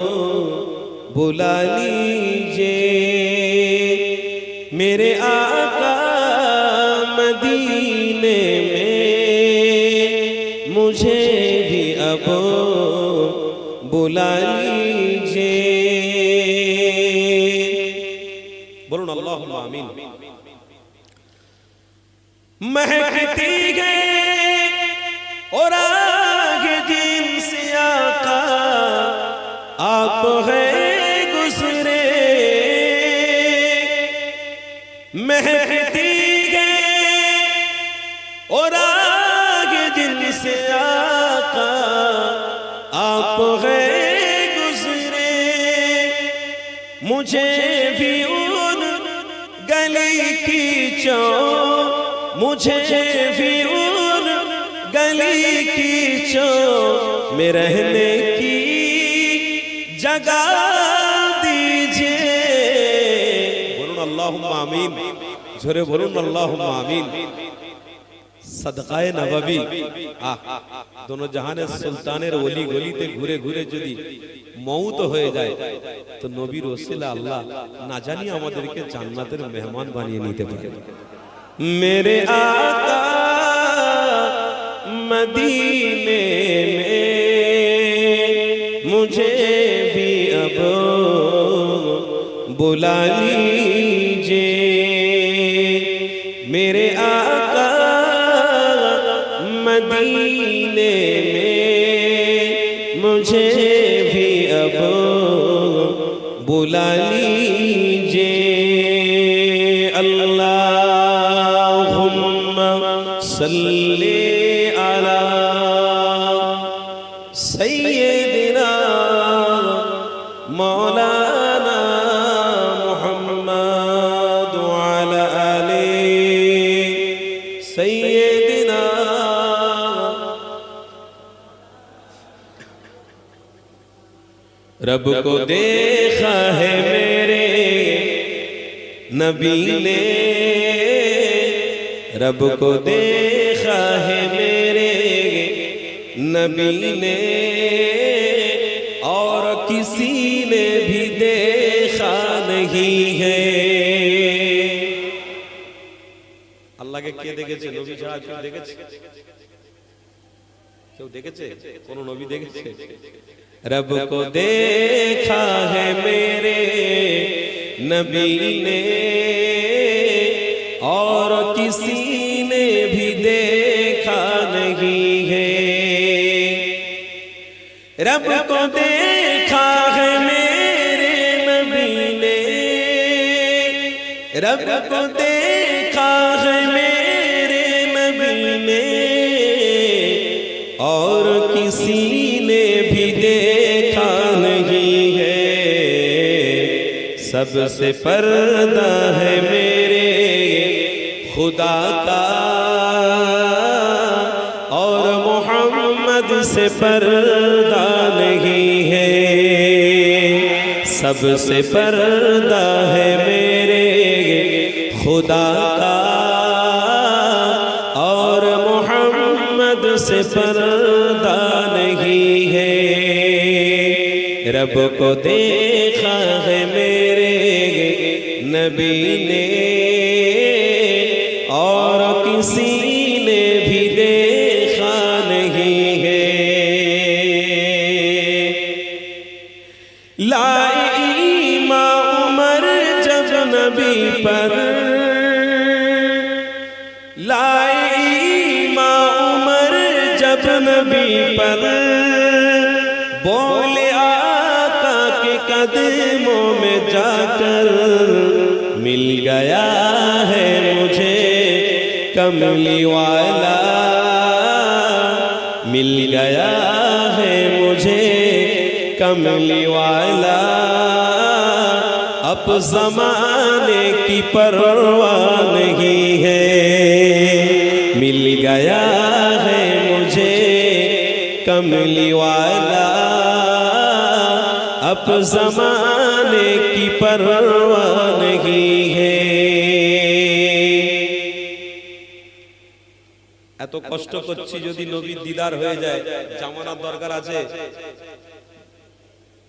बुला लीजिए मेरे आका मदीने में, मुझे भी अब बुला लीजिए। बोलो ना अल्लाहुम्मा आमीन। महकती गए और आगे जिनसे आका आप हैं गुजरे, महकती गए और आगे जिनसे आका आप हैं गुजरे, मुझे भी उन गली की मुझे भी उन गली की में रहने की जगह दीजिए। बोलून अल्लाहुम्मा आमीन, जोरे बोलून अल्लाहुम्मा आमीन। सदकाए नबवी, दोनों जहाने सुल्तानेर ओली गलिते घुरे घुरे यदि मौत হয়ে যায় তো নবীর ওসিলা আল্লাহ না জানি আমাদেরকে জান্নাতের মেহমান বানিয়ে নিতে পারে। मेरे आका मदीने में, मुझे भी अब बुला लीजिए। मेरे आका मदीने में, मुझे भी अब बुला लीजिए। सल्ले अला सय्यदिना मौलाना मुहम्मद व अला आले सय्यदिना। रब को देखा है मेरे नबी ने, रब को देखा है मेरे नबी ने, और किसी ने भी देखा नहीं है। अल्लाह के কে দেখেছে? নবী ছাড়া কেউ দেখেছে? কেউ দেখেছে? কোন নবী দেখেছে? रब को देखा है मेरे नबी ने, और किसी ने भी देखा नहीं है। रब को देखा है मेरे नबी ने, रब को देखा है मेरे नबी ने, और किसी ने भी देखा नहीं है। सबसे पर्दा है मेरे खुदा का, और मोहम्मद से पर्दा नहीं है। सबसे पर्दा है मेरे खुदा का, और मोहम्मद से पर्दा नहीं है। रब को देखा है मेरे नबी ने, और किसी ने भी देखा नहीं है। लाए ईमान उमर जब नबी पर, लाए ईमान उमर जब नबी पर, बोले आका के कदमों में जाकर, मिल गया है मुझे कमली वाला, मिल गया है मुझे कमली वाला। अब ज़माने की परवाह नहीं है, मिल गया है मुझे कमली वाला। अब ज़माने की परवाह नहीं है। এত কষ্ট করছি যদি নবীর দিদার হয়ে যায়, জামানার দরকার আছে।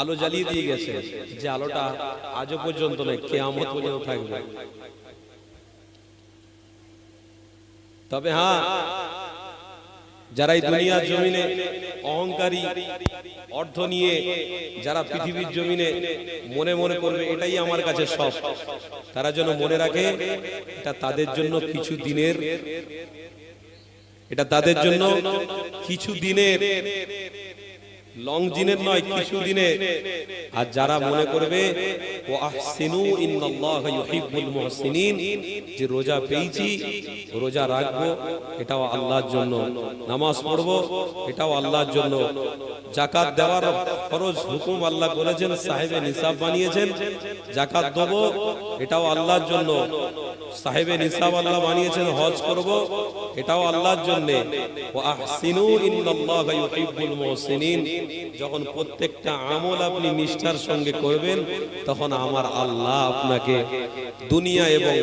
আলো জ্বালিয়ে দিয়ে গেছে, যে আলোটা আজও পর্যন্ত নেই, কিয়ামত পর্যন্ত থাকবে। তবে হ্যাঁ, যারা এই দুনিয়ার জমিনে অহংকারী, অর্থ নিয়ে যারা পৃথিবীর জমিনে মনে মনে করবে এটাই আমার কাছে সব, তারা যেন মনে রাখে এটা তাদের জন্য কিছু দিনের, এটা তাদের জন্য কিছু দিনের, লং দিনের নয়, কিছু দিনের। আর যারা মনে করবে ও আহসিনু ইন্নাল্লাহা ইউহিব্বুল মুহসিনিন, যে রোজা পেয়েছি, রোজা রাখবো, এটাও আল্লাহর জন্য, নামাজ পড়বো, এটাও আল্লাহর জন্য, যাকাত দেওয়ার ফরজ হুকুম আল্লাহ করেছেন, সাহেবে নিসাব বানিয়েছেন, যাকাত দেবো, এটাও আল্লাহর জন্য, সাহেবে নিসাব আল্লাহ বানিয়েছেন, হজ করব, এটাও আল্লাহর জন্য। ওয়া আহসিনু ইন্নাল্লাহা ইউহিব্বুল মুহসিনিন, যখন প্রত্যেকটা আমল আপনি নিষ্ঠার সঙ্গে করবেন, তখন আমার আল্লাহ আপনাকে দুনিয়া এবং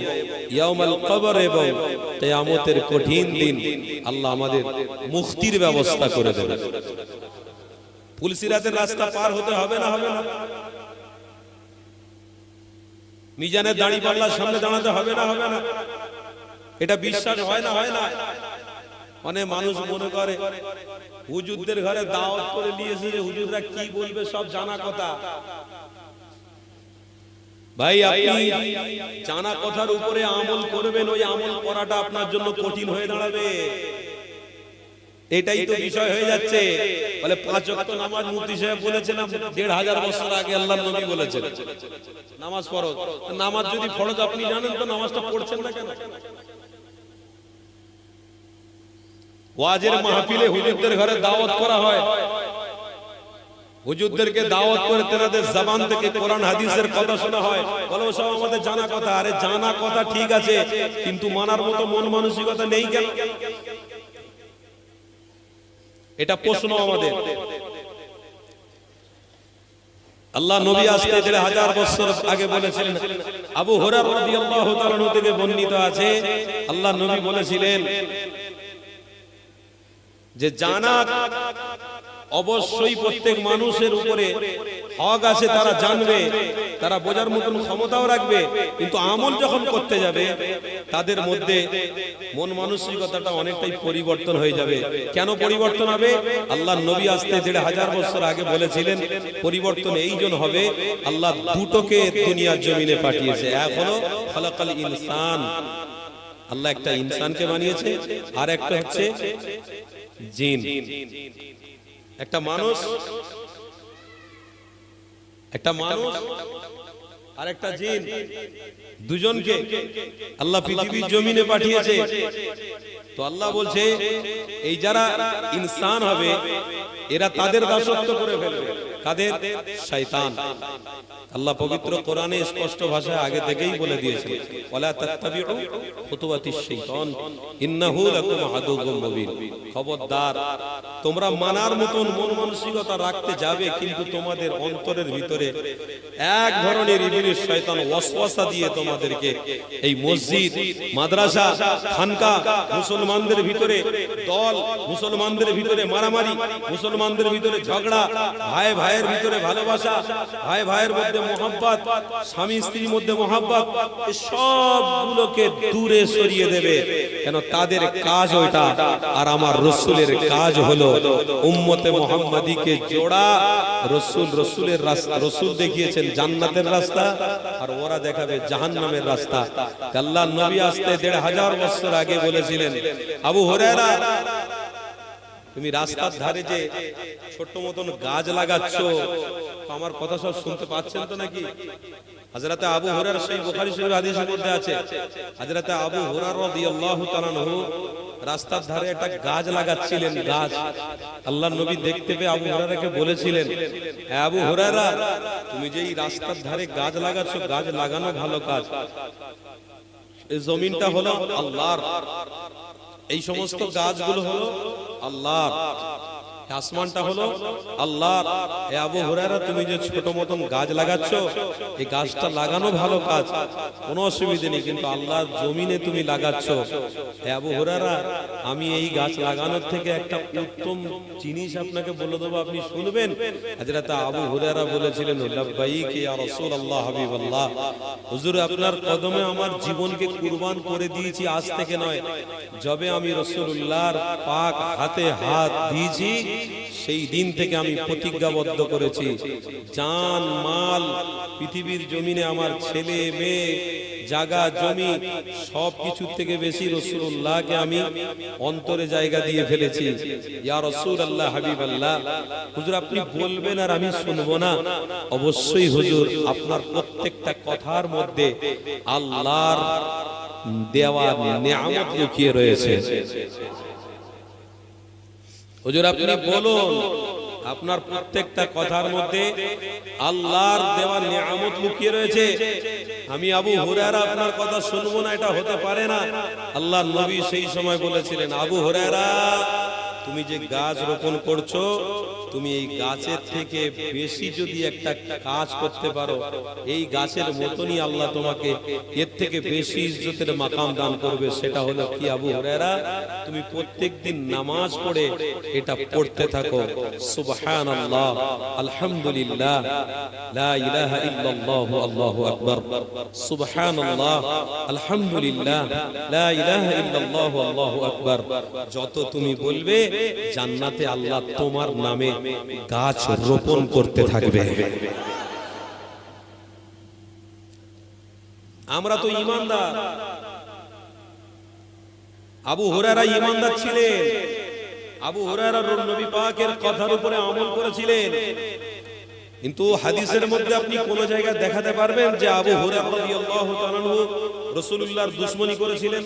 ইয়াউমাল কবর এবং কিয়ামতের কঠিন দিন আল্লাহ আমাদের মুক্তির ব্যবস্থা করে দেবেন। পুলসিরাতের রাস্তা পার হতে হবে না, হবে না? মিজানের দাড়ি পাল্লার সামনে দাঁড়াতে হবে না, হবে না? এটা বিশ্বাস হয় না, হয় না? অনেক মানুষ মনে করে হুজুরদের ঘরে দাওয়াত করে নিয়েছে, যে হুজুররা কি বলবে সব জানা কথা। ভাই, আপনি জানা কথার উপরে আমল করবেন, ওই আমল করাটা আপনার জন্য কঠিন হয়ে দাঁড়াবে। এটাই তো বিষয় হয়ে যাচ্ছে। বলে 5 ওয়াক্ত নামাজ মুফতি সাহেব বলেছেন, 1500 বছর আগে আল্লাহর নবী বলেছেন নামাজ ফরজ। নামাজ যদি ফরজ আপনি জানেন, তো নামাজটা পড়ছেন না কেন? ওয়াজের মাহফিলে হুজুরদের ঘরে দাওয়াত করা হয়, হুজুরদেরকে দাওয়াত করে তেনাদের জবান থেকে কোরআন হাদিসের কথা শোনা হয়, বলো সব আমাদের জানা কথা। আরে জানা কথা ঠিক আছে, কিন্তু মানার মতো মন মানসিকতা নেই কেন? এটা প্রশ্ন আমাদের। আল্লাহ নবী আসতে 1500 বছর আগে বলেছিলেন, আবু হুরায়রা রাদিয়াল্লাহু তাআলা থেকে বর্ণিত আছে, আল্লাহ নবী বলেছিলেন যে জানাত অবশ্যই প্রত্যেক মানুষের উপরে হক আছে, তারা জানবে, তারা বোঝার মতন ক্ষমতাও রাখবে, কিন্তু আমল যখন করতে যাবে তাদের মধ্যে মন মানসিকতাটা অনেকটাই পরিবর্তন হয়ে যাবে। কেন পরিবর্তন হবে? আল্লাহর নবী আসতে 1500 বছর আগে বলেছিলেন পরিবর্তন এই জন্য হবে, আল্লাহ দুটোকে দুনিয়ার জমিনে পাঠিয়েছে। এক হলো খালাকাল ইনসান, আল্লাহ একটা ইনসানকে বানিয়েছে, আর একটা হচ্ছে জিন। একটা মানুষ আর একটা জিন, দুজনকে আল্লাহ পৃথিবীর জমিনে পাঠিয়েছে। তো আল্লাহ বলছে এই যারা ইনসান হবে এরা তাদের দাসত্ব করে ফেলবে। কাদের? শয়তান। আল্লাহ পবিত্র কোরআনে স্পষ্ট ভাষায় আগে থেকেই বলে দিয়েছেন, ওয়ালা তাত্তাবিউ খুতুওয়াতিশ শাইতান ইন্নাহু লাকুম আদুউম মুবিন। খবরদার, তোমরা মানার মতন মন মানসিকতা রাখতে যাবে, কিন্তু তোমাদের অন্তরের ভিতরে এক ধরনের ইবলিস শয়তান ওয়াসওয়াসা দিয়ে তোমাদেরকে এই মসজিদ, মাদ্রাসা, খানকা, মুসলমানদের ভিতরে দল, মুসলমানদের ভিতরে মারামারি, মুসলমানদের ভিতরে ঝগড়া, ভাই ভাইয়ের ভিতরে ভালোবাসা, ভাই ভাইয়ের মধ্যে মোহাব্বত, স্বামী স্ত্রীর মধ্যে মোহাব্বত, এই সবগুলোকে দূরে সরিয়ে দেবে। কেন? তাদের কাজ ওইটা, আর আমার রাসূলের কাজ হলো উম্মতে মুহাম্মাদীকে জোড়া। রাসূলের রাস্তা, রাসূল দেখিয়েছেন জান্নাতের রাস্তা, আর ওরা দেখাবে জাহান্নামের রাস্তা। আল্লাহর নবী আসতে 1500 বছর আগে বলেছিলেন, আবু হুরায়রা তুমি রাস্তার ধারে যে ছোট্ট মতন গাছ লাগাচ্ছো, আমার কথা সব শুনতে পাচ্ছেন তো নাকি? হযরতে আবু হুরায়রা, সেই বুখারী শরীফ হাদিসের মধ্যে আছে, হযরতে আবু হুরায়রা রাদিয়াল্লাহু তাআলা আনহু রাস্তার ধারে একটা গাছ লাগাচ্ছিলেন। গাছ আল্লাহর নবী দেখতে পেয়ে আবু হুরায়রাকে বলেছিলেন, আবু হুরায়রা তুমি যে এই রাস্তার ধারে গাছ লাগাচ্ছো, গাছ লাগানো ভালো কাজ, এই জমিনটা হলো আল্লাহর, এই সমস্ত গাছগুলো হলো আল্লাহর, আসমানটা হলো আল্লাহর। এ আবু হুরায়রা, তুমি যে ছোট মতন গাছ লাগাচ্ছ, এই গাছটা লাগানো ভালো কাজ, কোনো অসুবিধা নেই, কিন্তু আল্লাহর জমিনে তুমি লাগাচ্ছ। এ আবু হুরায়রা, আমি এই গাছ লাগানোর থেকে একটা উত্তম জিনিস আপনাকে বলে দেবো, আপনি শুনবেন? হযরত আবু হুরায়রা বলেছিলেন, লাব্বাইক ইয়া রাসূলুল্লাহ হাবিবাল্লাহ, হুজুর আপনার কদমে আমার জীবনকে কুরবান করে দিয়েছি। আজ থেকে নয়, যবে আমি রাসূলুল্লাহর পাক হাতে হাত দিয়েছি সেই দিন থেকে আমি প্রতিজ্ঞাবদ্ধ করেছি, জান মাল পৃথিবীর জমিনে আমার ছেলে মেয়ে জায়গা জমি সব কিছুর থেকে বেশি রাসূলুল্লাহকে আমি অন্তরে জায়গা দিয়ে ফেলেছি। ইয়া রাসূলুল্লাহ হাবিবাল্লাহ, হুজুর আপনি বলবেন আর আমি শুনবো না? অবশ্যই হুজুর, আপনার প্রত্যেকটা কথার মধ্যে আল্লাহর দেওয়া নিয়ামত লুকিয়ে রয়েছে। হুজুর আপনি বলুন, আপনার প্রত্যেকটা কথার মধ্যে আল্লাহর দেওয়া নিয়ামত লুকিয়ে রয়েছে। আমি আবু হুরায়রা আপনার কথা শুনবো না, এটা হতে পারে না। আল্লাহর নবী সেই সময় বলেছিলেন, আবু হুরায়রা, তুমি যে গাছ রোপণ করছো, তুমি এই গাছের থেকে বেশি যদি একটা কাজ করতে পারো, এই গাছের মতনই আল্লাহ তোমাকে এর থেকে বেশি ইজ্জতের মাকাম দান করবে। সেটা হলো কি আবু হুরায়রা, তুমি প্রত্যেকদিন নামাজ পড়ে এটা পড়তে থাকো, সুবহানাল্লাহ, আলহামদুলিল্লাহ, লা ইলাহা ইল্লাল্লাহু আল্লাহু আকবার, সুবহানাল্লাহ, আলহামদুলিল্লাহ, লা ইলাহা ইল্লাল্লাহু আল্লাহু আকবার। যত তুমি বলবে, জান্নাতে আল্লাহ তোমার নামে গাছ রোপণ করতে থাকবে। আমরা তো ঈমানদার। আবু হুরায়রা ঈমানদার ছিলেন। আবু হুরায়রা নবী পাকের কথার উপরে আমল করেছিলেন, কিন্তু হাদিসের মধ্যে আপনি কোন জায়গায় দেখাতে পারবেন যে আবু হুরায়রা রাদিয়াল্লাহু তাআলা আনহু রাসূলুল্লাহর দুশমনী করেছিলেন?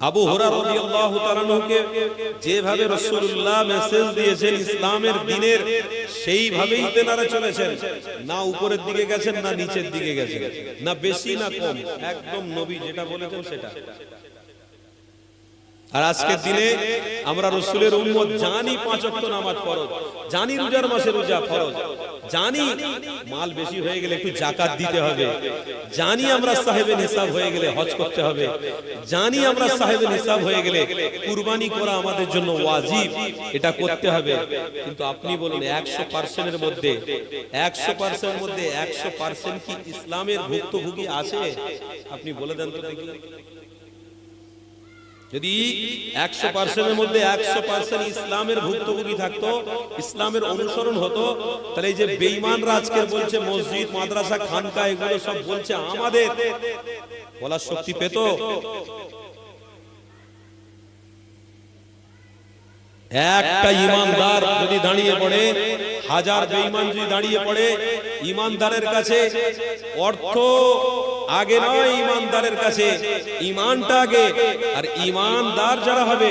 আবু হুরায়রা রাদিয়াল্লাহু তাআলা আনহুকে যেভাবে রাসূলুল্লাহ মেসেজ দিয়েছেন ইসলামের দ্বীনের, সেইভাবেই তেনারা চলেছেন। না উপরের দিকে গেছেন, না নিচের দিকে গেছেন, না বেশি না কম, একদম নবী যেটা বলেছেন সেটা। আর আজকের দিনে আমরা রাসূলের উম্মত, জানি 5 ওয়াক্ত নামাজ ফরজ, জানি রোজার মাসে রোজা ফরজ, জানি মাল বেশি হয়ে গেলে একটু যাকাত দিতে হবে, জানি আমরা সাহেবে নিসাব হয়ে গেলে হজ করতে হবে, জানি আমরা সাহেবে নিসাব হয়ে গেলে কুরবানি করা আমাদের জন্য ওয়াজিব, এটা করতে হবে। কিন্তু আপনি বলুন 100% এর মধ্যে 100% এর মধ্যে 100% কি ইসলামের ভুক্তভোগী আছে? আপনি বলে দেন তো দেখি। যদি 100% এর মধ্যে 100% ইসলামের ভুক্তভোগী থাকতো, ইসলামের অনুসরণ হতো, তাহলে এই যে বেঈমানরা আজকে বলছে মসজিদ মাদ্রাসা খানকা এগুলো সব বলছে, আমাদের বলার শক্তি পেত? একটা ঈমানদার যদি দাঁড়িয়ে পড়ে, হাজার বেঈমান যদি দাঁড়িয়ে পড়ে, ঈমানদারের কাছে অর্থ আগে নয়, ঈমানদারের কাছে ঈমানটা আগে। আর ঈমানদার যারা হবে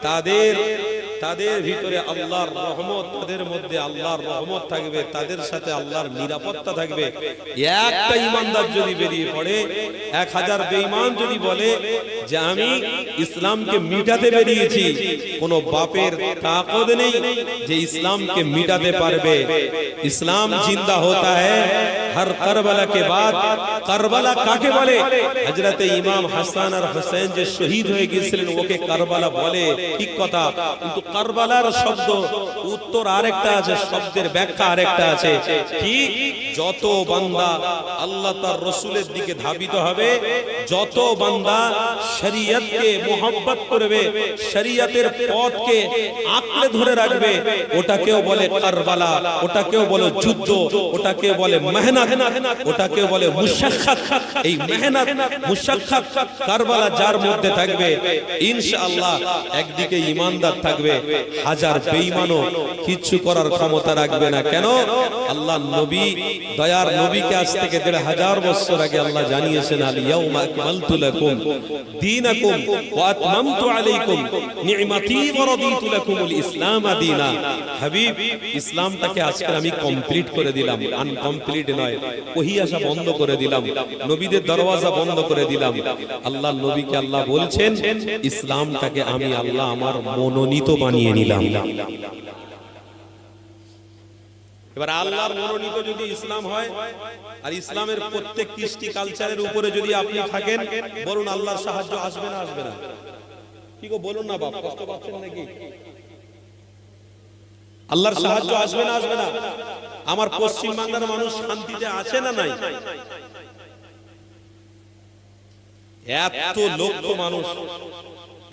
তাদের ভিতরে আল্লাহর রহমত, তাদের মধ্যে আল্লাহর রহমত থাকবে, তাদের সাথে আল্লাহর নিরাপত্তা থাকবে। একটা ঈমানদার যদি বেরিয়ে পড়ে, 1000 বেঈমান যদি বলে যে আমি ইসলামকে মিটাতে বেরিয়েছি, কোন বাপের তাকত নেই যে ইসলামকে মিটাতে পারবে। ইসলাম জিন্দা होता है हर करबला के बाद। কারবালা কাকে বলে? হযরতে ইমাম হাসান আর হুসাইন যে শহীদ হয়ে গিয়েছিলেন, ওকে কারবালা বলে, ঠিক কথা। কিন্তু কারবালার শব্দ উত্তর আরেকটা আছে, শব্দের ব্যাখ্যা আরেকটা আছে। কি? যত বান্দা আল্লাহ তার রাসূলের দিকে ধাবিত হবে, যত বান্দা শরীয়তকে মোহাব্বত করবে, শরীয়তের পথকে আঁকড়ে ধরে রাখবে, ওটাকেও বলে কারবালা, ওটাকেও বলে যুদ্ধ, ওটাকে বলে মেহনত, ওটাকে বলে মুশাক্কাত। এই মেহনত মুশাক্কাত কারবালা যার মধ্যে থাকবে, ইনশাআল্লাহ একদিকে ঈমানদার থাকবে, হাজার বেঈমানও কিচ্ছু করার ক্ষমতা রাখবে না। কেন? আল্লাহ নবী, দয়ার নবীকে আজ থেকে 1500 বছর আগে আল্লাহ জানিয়েছেন, আল ইয়াউমা আকমালতু লাকুম দীনাকুম ওয়া আতমামতু আলাইকুম নি'মাতি ওয়া রাদিতু লাকুমুল ইসলাম দীনা। হাবিব, ইসলামটাকে আজকে আমি কমপ্লিট করে দিলাম, আনকমপ্লিট নয়। ওহী আসা বন্ধ করে দিলাম, নবীদের দরওয়াজা বন্ধ করে দিলাম। আল্লাহ নবীকে আল্লাহ বলছেন, ইসলামটাকে আমি আল্লাহ আমার মনোনীত বানিয়ে নিলাম। এবার আল্লাহর মনোনীত যদি ইসলাম হয়, আর ইসলামের প্রত্যেক কৃষ্টি কালচারের উপরে যদি আপনি থাকেন, বলুন আল্লাহর সাহায্য আসবে না আসবে না? কি গো বলুন না বাপ, কষ্ট পাচ্ছেন নাকি? আল্লাহর সাহায্য আসবে না আসবে না? আমার পশ্চিম বাংলার মানুষ শান্তিতে আছে না নাই? এত লক্ষ মানুষ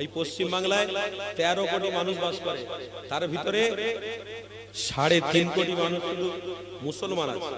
এই পশ্চিম বাংলায়, 13 কোটি মানুষ বাস করে, তার ভিতরে 3.5 কোটি মানুষ শুধু মুসলমান আছে।